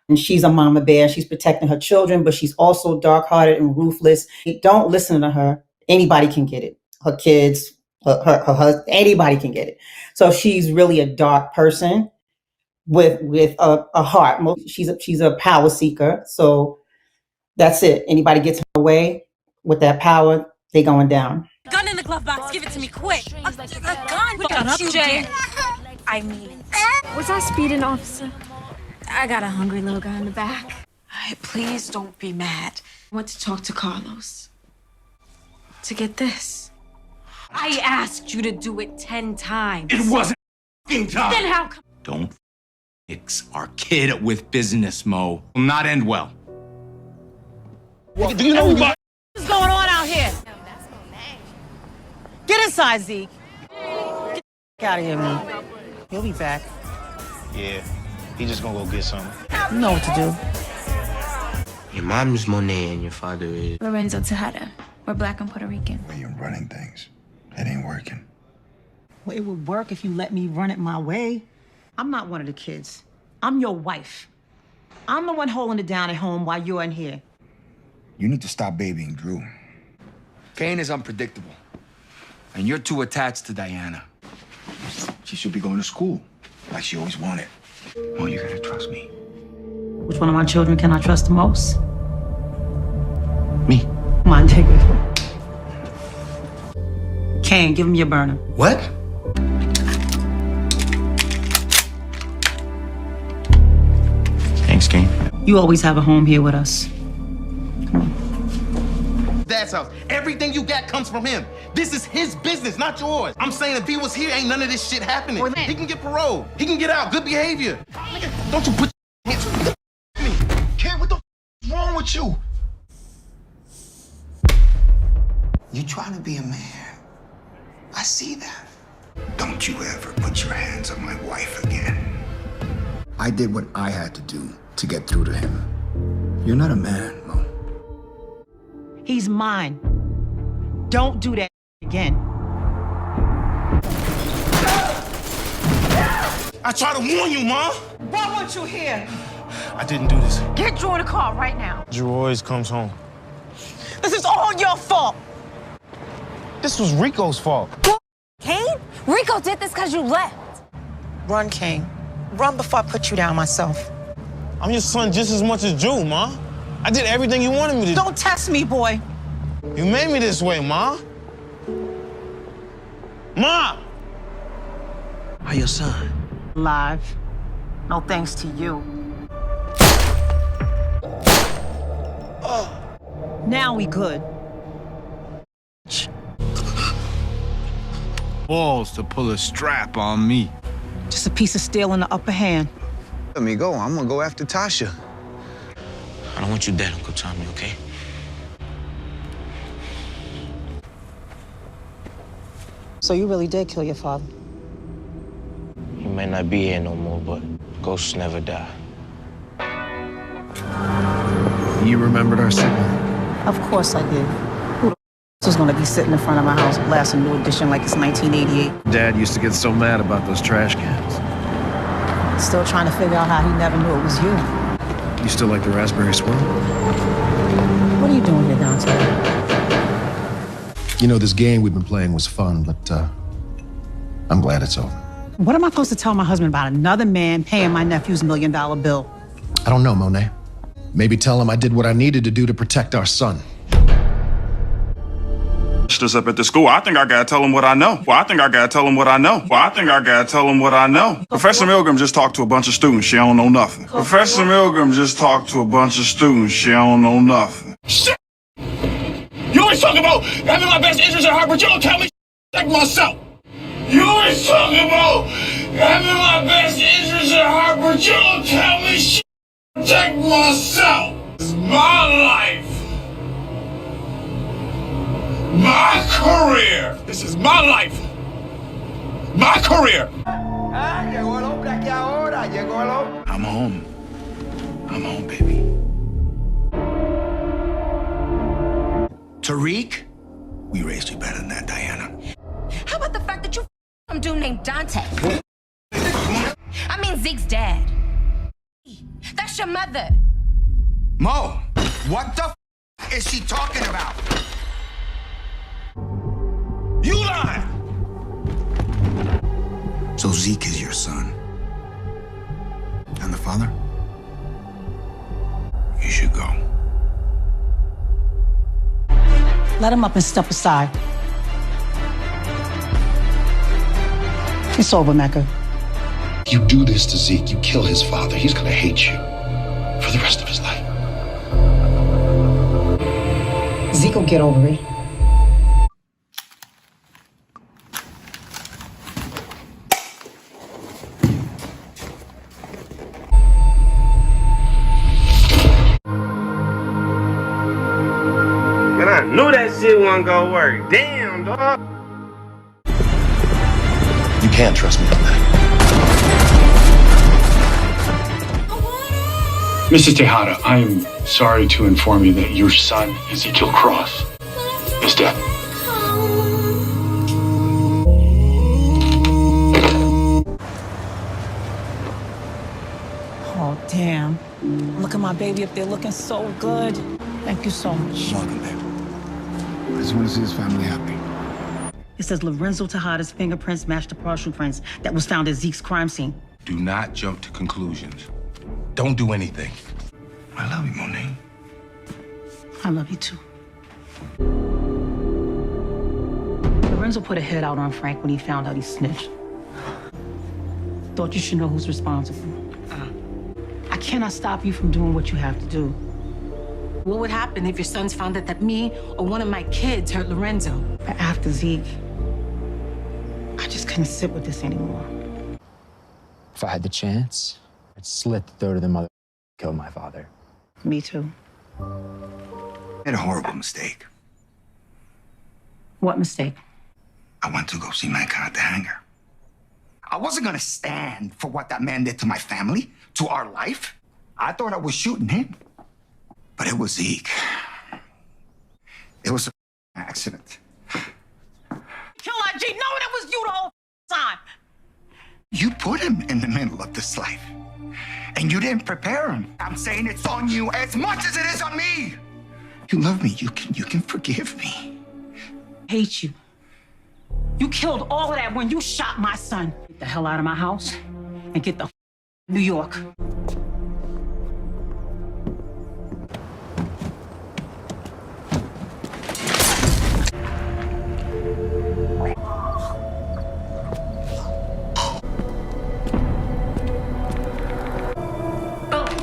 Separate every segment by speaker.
Speaker 1: And she's a mama bear. She's protecting her children, but she's also dark-hearted and ruthless. Don't listen to her. Anybody can get it. Her kids, her husband, anybody can get it. So she's really a dark person with a heart. She's a power seeker. So that's it. Anybody gets in her way with that power, they going down.
Speaker 2: Gun in the glove box. Give it to me quick. A gun. Don't you dare. I mean it.
Speaker 3: Was I speeding, officer?
Speaker 2: I got a hungry little guy in the back.
Speaker 3: Please don't be mad. I want to talk to Carlos. To get this.
Speaker 2: I asked you to do it 10 times.
Speaker 4: It wasn't f***ing time.
Speaker 2: Then how come?
Speaker 4: Don't mix our kid with business, Mo. Will not end well.
Speaker 5: Do you know
Speaker 6: what's going on out here? Get inside, Zeke. Get the out of here, man. He'll be back.
Speaker 5: Yeah, he just gonna go get something.
Speaker 6: You know what to do.
Speaker 7: Your mom is Monet and your father is...
Speaker 3: Lorenzo Tejada. We're Black and Puerto Rican.
Speaker 8: Well, you're running things. It ain't working.
Speaker 1: Well, it would work if you let me run it my way. I'm not one of the kids. I'm your wife. I'm the one holding it down at home while you're in here.
Speaker 8: You need to stop babying Drew.
Speaker 4: Kane is unpredictable. And you're too attached to Diana.
Speaker 8: She should be going to school, like she always wanted. Well, you gotta trust me.
Speaker 1: Which one of my children can I trust the most?
Speaker 4: Me.
Speaker 1: Come on, take it. Kane, give him your burner.
Speaker 4: What? Thanks, Kane.
Speaker 1: You always have a home here with us.
Speaker 5: Dad's house. Everything you got comes from him. This is his business, not yours. I'm saying if he was here, ain't none of this shit happening. He can get parole. He can get out. Good behavior. Nigga, don't you put your hands on me. Kid, what the is wrong with you?
Speaker 8: You trying to be a man. I see that. Don't you ever put your hands on my wife again. I did what I had to do to get through to him. You're not a man, Mo.
Speaker 1: He's mine. Don't do that again.
Speaker 5: I try to warn you, Mom.
Speaker 6: Why weren't you here?
Speaker 5: I didn't do this.
Speaker 6: Get Drew in the car right now.
Speaker 5: Drew always comes home.
Speaker 6: This is all your fault.
Speaker 5: This was Rico's fault.
Speaker 2: Kane? Rico did this because you left.
Speaker 6: Run, Kane. Run before I put you down myself.
Speaker 5: I'm your son just as much as Drew, Ma. I did everything you wanted me to do.
Speaker 6: Don't test me, boy.
Speaker 5: You made me this way, Ma. Ma!
Speaker 7: How your son?
Speaker 1: Live. No thanks to you. Now we good.
Speaker 4: Balls to pull a strap on me.
Speaker 1: Just a piece of steel in the upper hand.
Speaker 8: Let me go. I'm gonna go after Tasha.
Speaker 7: I don't want you dead, Uncle Tommy, okay?
Speaker 1: So you really did kill your father?
Speaker 7: He may not be here no more, but ghosts never die.
Speaker 9: You remembered our signal?
Speaker 1: Of course I did. Who the f was gonna be sitting in front of my house blasting New Edition like it's 1988?
Speaker 9: Dad used to get so mad about those trash cans.
Speaker 1: Still trying to figure out how he never knew it was you.
Speaker 9: You still like the raspberry swirl?
Speaker 1: What are you doing here, Dante?
Speaker 9: You know, this game we've been playing was fun, but I'm glad it's over.
Speaker 1: What am I supposed to tell my husband about another man paying my nephew's $1 million bill?
Speaker 9: I don't know, Monet. Maybe tell him I did what I needed to do to protect our son.
Speaker 10: This up at the school. I think I gotta tell him what I know. Well, I think I gotta tell him what I know. Well, I think I gotta tell him what I know. Professor Milgram just talked to a bunch of students. She don't know nothing. Professor Milgram just talked to a bunch of students. She don't know nothing.
Speaker 5: Shit! You always talk about having my best interest at heart, but you don't tell me like myself. You always talk about having my best interest at heart, but you don't tell me shit. Protect myself. It's my life. My career. This is my life. My career.
Speaker 4: I'm home. I'm home, baby.
Speaker 8: Tariq, we raised you better than that, Diana.
Speaker 2: How about the fact that you some dude named Dante? I mean Zeke's dad. That's your your mother.
Speaker 8: Mo, what the is she talking about? You lied! So Zeke is your son. And the father? You should go.
Speaker 6: Let him up and step aside. It's over, Mecca.
Speaker 9: You do this to Zeke, you kill his father, he's gonna hate you for the rest of his life.
Speaker 6: Zeke will get over it.
Speaker 11: Man, I knew that shit wasn't gonna work. Damn, dog.
Speaker 9: You can't trust me on that.
Speaker 10: Mrs. Tejada, I am sorry to inform you that your son, Ezekiel Cross, is dead.
Speaker 6: Oh, damn. Look at my baby up there looking so good. Thank you so much.
Speaker 8: Welcome, babe. I just want to see his family happy.
Speaker 6: It says Lorenzo Tejada's fingerprints match the partial prints that was found at Zeke's crime scene.
Speaker 12: Do not jump to conclusions. Don't do anything.
Speaker 8: I love you, Monet.
Speaker 6: I love you too. Lorenzo put a hit out on Frank when he found out he snitched. Thought you should know who's responsible. I cannot stop you from doing what you have to do.
Speaker 2: What would happen if your sons found out that me or one of my kids hurt Lorenzo?
Speaker 6: But after Zeke, I just couldn't sit with this anymore.
Speaker 13: If I had the chance, I'd slit the throat of the mother, kill my father.
Speaker 6: Me too.
Speaker 8: Made a horrible mistake.
Speaker 6: What mistake?
Speaker 8: I went to go see Mecca at the hangar. I wasn't gonna stand for what that man did to my family, to our life. I thought I was shooting him. But it was Zeke. It was an accident.
Speaker 6: Kill IG, knowing it was you the whole time.
Speaker 8: You put him in the middle of this life. And you didn't prepare him. I'm saying it's on you as much as it is on me. You love me. You can forgive me.
Speaker 6: Hate you. You killed all of that when you shot my son. Get the hell out of my house and get the New York.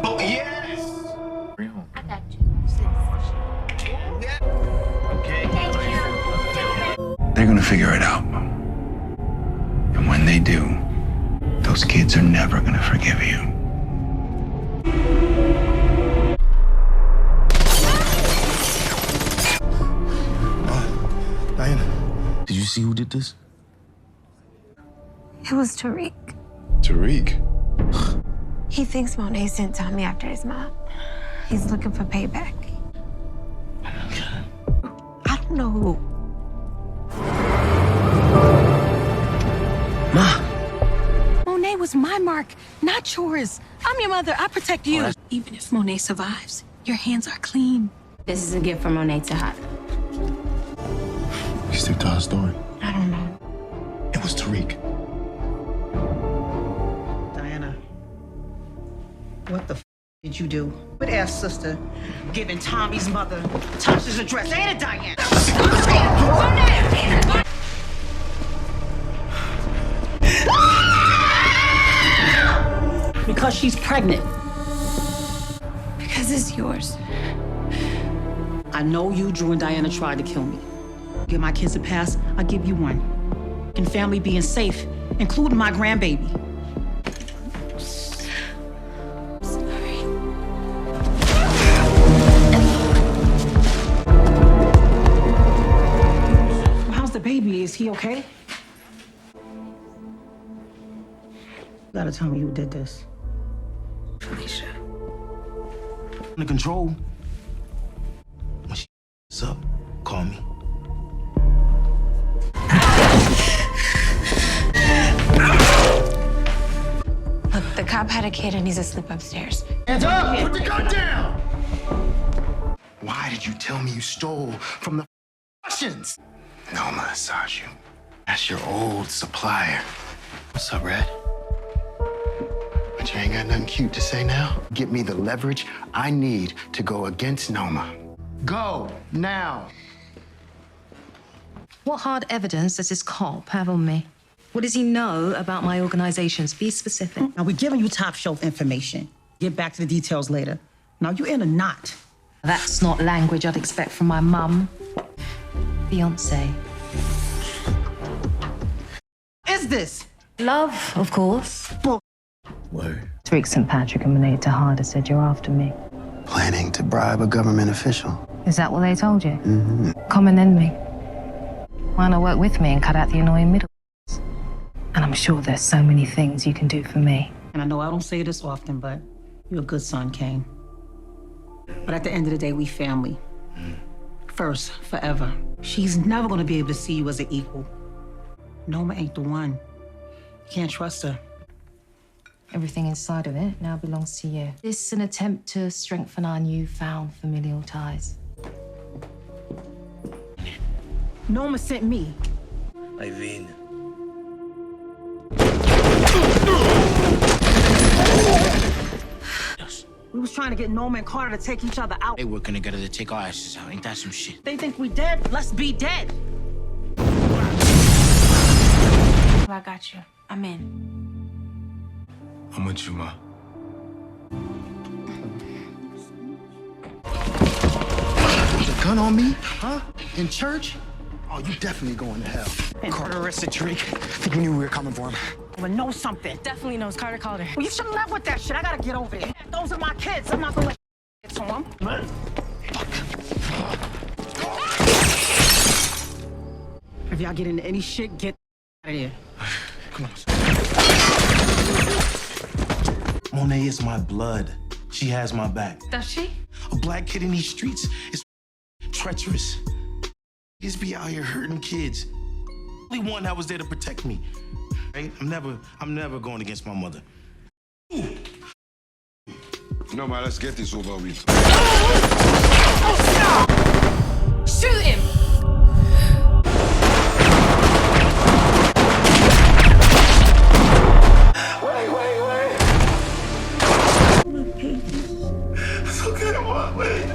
Speaker 8: Oh, yes!
Speaker 2: I got you.
Speaker 8: They're gonna figure it out. And when they do, those kids are never gonna forgive you.
Speaker 9: Diana, did you see who did this?
Speaker 3: It was Tariq.
Speaker 9: Tariq.
Speaker 3: He thinks Monet sent Tommy after his mom. He's looking for payback. I don't know who.
Speaker 9: Ma.
Speaker 2: Monet was my mark, not yours. I'm your mother. I protect you. Even if Monet survives, your hands are clean.
Speaker 3: This is a gift from Monet Tejada.
Speaker 9: You stick to our story.
Speaker 3: I don't know.
Speaker 9: It was Tariq.
Speaker 6: Diana, what the did you do? What ass sister giving Tommy's mother Tasha's address? Ain't it, Diana? Because she's pregnant.
Speaker 3: Because it's yours.
Speaker 6: I know you, Drew, and Diana tried to kill me. Give my kids a pass, I'll give you one. And family being safe, including my grandbaby.
Speaker 3: Sorry.
Speaker 6: How's the baby? Is he okay? You gotta tell me who did this.
Speaker 3: Felicia.
Speaker 12: Under control. When she up, call me.
Speaker 3: Look, the cop had had a kid and he's asleep upstairs.
Speaker 9: Hands up! Put the gun down! Why did you tell me you stole from the Russians? Noma Saju. That's your old supplier. What's up, Red? But you ain't got nothing cute to say now? Get me the leverage I need to go against Noma. Go, now.
Speaker 14: What hard evidence does this cop have on me? What does he know about my organizations? Be specific.
Speaker 6: Now, we're giving you top shelf information. Get back to the details later. Now, you're in a knot.
Speaker 14: That's not language I'd expect from my mum. Fiancé.
Speaker 6: Is this?
Speaker 14: Love, of course.
Speaker 9: Word.
Speaker 14: Zeke St. Patrick and Monet Tejada said you're after me.
Speaker 9: Planning to bribe a government official.
Speaker 14: Is that what they told you?
Speaker 9: Mm-hmm.
Speaker 14: Come and end me. Why not work with me and cut out the annoying middle? And I'm sure there's so many things you can do for me.
Speaker 6: And I know I don't say this often, but you're a good son, Kane. But at the end of the day, we family. First, forever. She's never gonna be able to see you as an equal. Noma ain't the one. You can't trust her.
Speaker 14: Everything inside of it now belongs to you. This is an attempt to strengthen our newfound familial ties.
Speaker 6: Noma sent me.
Speaker 7: Irene.
Speaker 6: We was trying to get Noma and Carter to take each other out.
Speaker 7: They working together to take our asses out. Ain't that some shit?
Speaker 6: They think we dead. Let's be dead.
Speaker 3: I got you. I'm in.
Speaker 12: I'm with you, Ma.
Speaker 9: The gun on me? Huh? In church? Oh, you definitely going to hell.
Speaker 13: Carter arrested Tariq. I think we knew we were coming for him.
Speaker 6: Well, know something.
Speaker 3: Definitely knows. Carter called her.
Speaker 6: Well, you should have left with that shit. I gotta get over there. Those are my kids. I'm not gonna let get to them. If y'all get into any shit, get out of here.
Speaker 12: Come on. Monet is my blood. She has my back.
Speaker 3: Does she?
Speaker 12: A black kid in these streets is treacherous. Just be out here hurting kids. Only one that was there to protect me. Right? I'm never going against my mother.
Speaker 15: No, man, let's get this over with.
Speaker 3: Shoot him!
Speaker 5: Wait. It's okay, Mom, wait.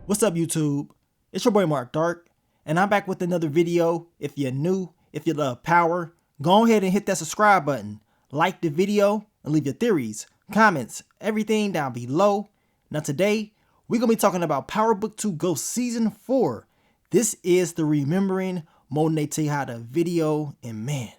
Speaker 16: What's up, YouTube? It's your boy Mark Dark, and I'm back with another video. If you're new, if you love power, go ahead and hit that subscribe button, like the video, and leave your theories, comments, everything down below. Now today, we're going to be talking about Power Book 2 Ghost Season 4. This is the Remembering Monet Tejada video, and man,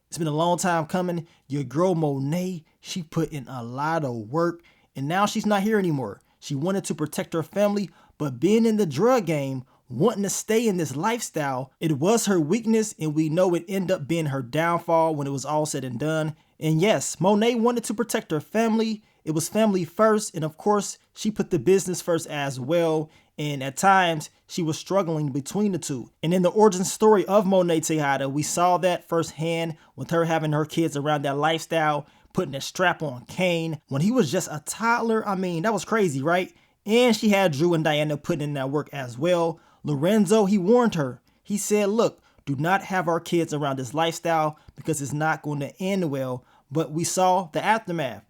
Speaker 16: it's been a long time coming. Your girl Monet, she put in a lot of work, and now she's not here anymore. She wanted to protect her family, but being in the drug game, wanting to stay in this lifestyle, it was her weakness, and we know it ended up being her downfall when it was all said and done. And yes, Monet wanted to protect her family. It was family first, and of course, she put the business first as well. And at times, she was struggling between the two. And in the origin story of Monet Tejada, we saw that firsthand with her having her kids around that lifestyle, putting a strap on Kane when he was just a toddler. I mean, that was crazy, right? And she had Drew and Diana putting in that work as well. Lorenzo, he warned her. He said, look, do not have our kids around this lifestyle because it's not going to end well. But we saw the aftermath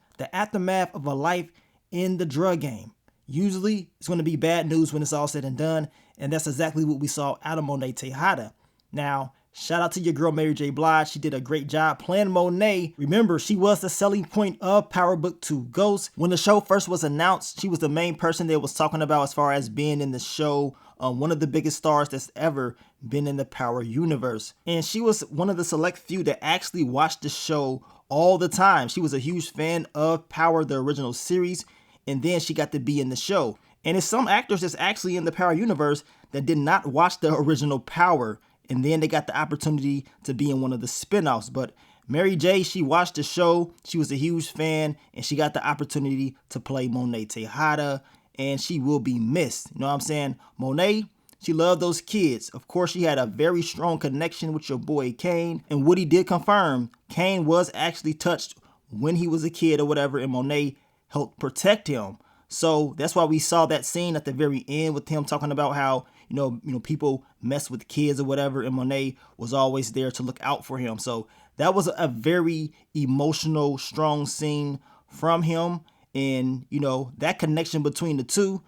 Speaker 16: of a life in the drug game. Usually, it's going to be bad news when it's all said and done. And that's exactly what we saw out of Monet Tejada. Now, shout out to your girl Mary J. Blige. She did a great job playing Monet. Remember, she was the selling point of Power Book 2 Ghost. When the show first was announced, she was the main person they was talking about as far as being in the show. One of the biggest stars that's ever been in the Power universe. And she was one of the select few that actually watched the show all the time. She was a huge fan of Power, the original series. And then she got to be in the show. And there's some actors that's actually in the Power universe that did not watch the original Power. And then they got the opportunity to be in one of the spinoffs. But Mary J, she watched the show, she was a huge fan, and she got the opportunity to play Monet Tejada, and she will be missed. You know what I'm saying? Monet, she loved those kids. Of course, she had a very strong connection with your boy Kane, and Woody did confirm Kane was actually touched when he was a kid or whatever, and Monet helped protect him. So that's why we saw that scene at the very end with him talking about how, you know, people mess with kids or whatever, and Monet was always there to look out for him. So that was a very emotional, strong scene from him. And, you know, that connection between the two,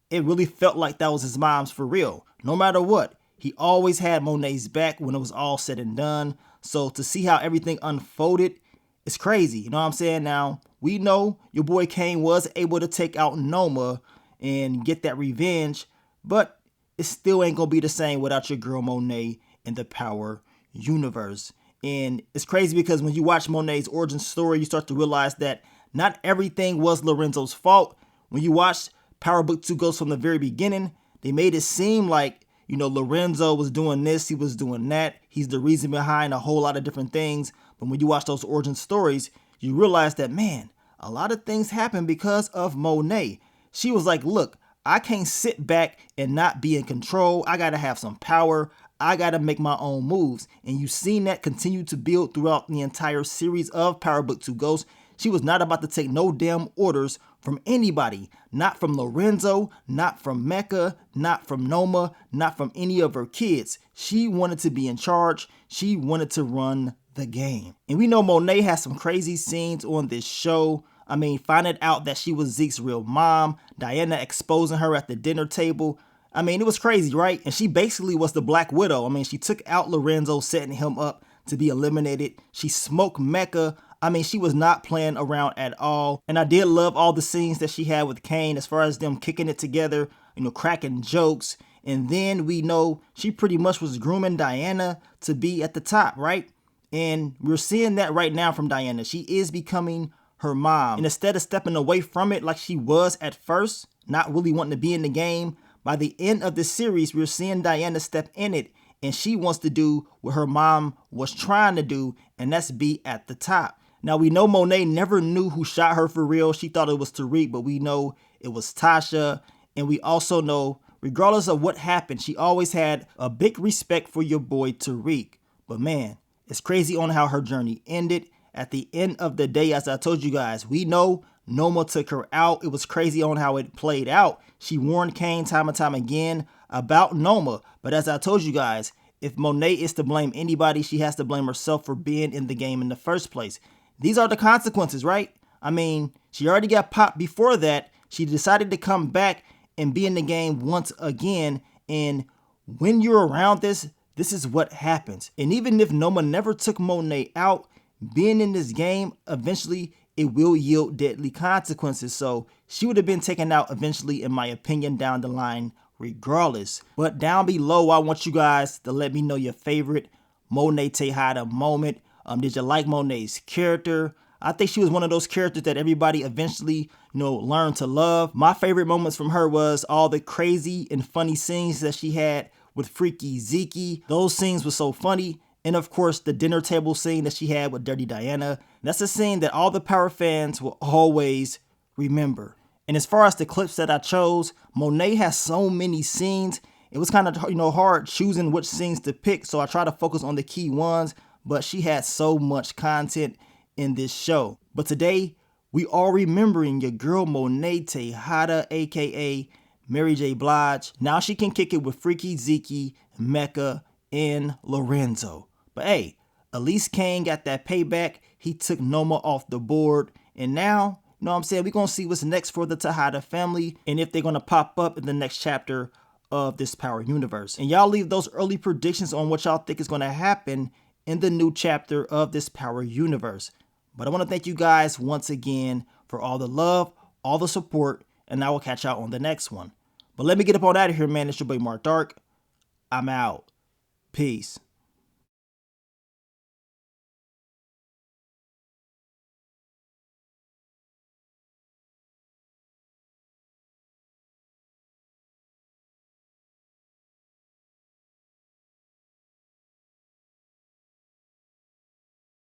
Speaker 16: it really felt like that was his mom's for real. No matter what, he always had Monet's back when it was all said and done. So to see how everything unfolded, it's crazy. You know what I'm saying? Now, we know your boy Kane was able to take out Noma and get that revenge, but it still ain't gonna be the same without your girl Monet in the Power universe. And it's crazy because when you watch Monet's origin story, you start to realize that not everything was Lorenzo's fault. When you watch Power Book 2 Ghosts from the very beginning, they made it seem like, you know, Lorenzo was doing this, he was doing that. He's the reason behind a whole lot of different things. But when you watch those origin stories, you realize that, man, a lot of things happen because of Monet. She was like, look, I can't sit back and not be in control. I got to have some power. I got to make my own moves. And you've seen that continue to build throughout the entire series of Power Book 2 Ghosts. She was not about to take no damn orders from anybody. Not from Lorenzo, not from Mecca, not from Noma, not from any of her kids. She wanted to be in charge. She wanted to run the game. And we know Monet has some crazy scenes on this show. I mean, finding out that she was Zeke's real mom, Diana exposing her at the dinner table. I mean, it was crazy, right? And she basically was the Black Widow. I mean, she took out Lorenzo, setting him up to be eliminated. She smoked Mecca. I mean, she was not playing around at all. And I did love all the scenes that she had with Kane as far as them kicking it together, you know, cracking jokes. And then we know she pretty much was grooming Diana to be at the top, right? And we're seeing that right now from Diana. She is becoming her mom. And instead of stepping away from it like she was at first, not really wanting to be in the game, by the end of the series, we're seeing Diana step in it, and she wants to do what her mom was trying to do, and that's be at the top. Now, we know Monet never knew who shot her for real. She thought it was Tariq, but we know it was Tasha. And we also know, regardless of what happened, she always had a big respect for your boy Tariq. But man, it's crazy on how her journey ended. At the end of the day, as I told you guys, we know Noma took her out. It was crazy on how it played out. She warned Kane time and time again about Noma. But as I told you guys, if Monet is to blame anybody, she has to blame herself for being in the game in the first place. These are the consequences, right? I mean, she already got popped before that. She decided to come back and be in the game once again. And when you're around this is what happens. And even if Noma never took Monet out, being in this game, eventually it will yield deadly consequences. So she would have been taken out eventually, in my opinion, down the line regardless. But down below, I want you guys to let me know your favorite Monet Tejada moment. Did you like Monet's character? I think she was one of those characters that everybody eventually, learned to love. My favorite moments from her was all the crazy and funny scenes that she had with Freaky Zeke. Those scenes were so funny. And of course, the dinner table scene that she had with Dirty Diana. That's a scene that all the Power fans will always remember. And as far as the clips that I chose, Monet has so many scenes. It was kind of, hard choosing which scenes to pick. So I try to focus on the key ones. But she had so much content in this show. But today, we are remembering your girl Monet Tejada, aka Mary J. Blige. Now she can kick it with Freaky Zeke, Mecca, and Lorenzo. But hey, at least Kane got that payback. He took Noma off the board. And now, we're going to see what's next for the Tejada family and if they're going to pop up in the next chapter of this Power universe. And y'all leave those early predictions on what y'all think is going to happen in the new chapter of this Power universe. But I want to thank you guys once again for all the love, all the support, and I will catch y'all on the next one. But let me get up on out of here, man. It's your boy Mark Dark. I'm out. Peace.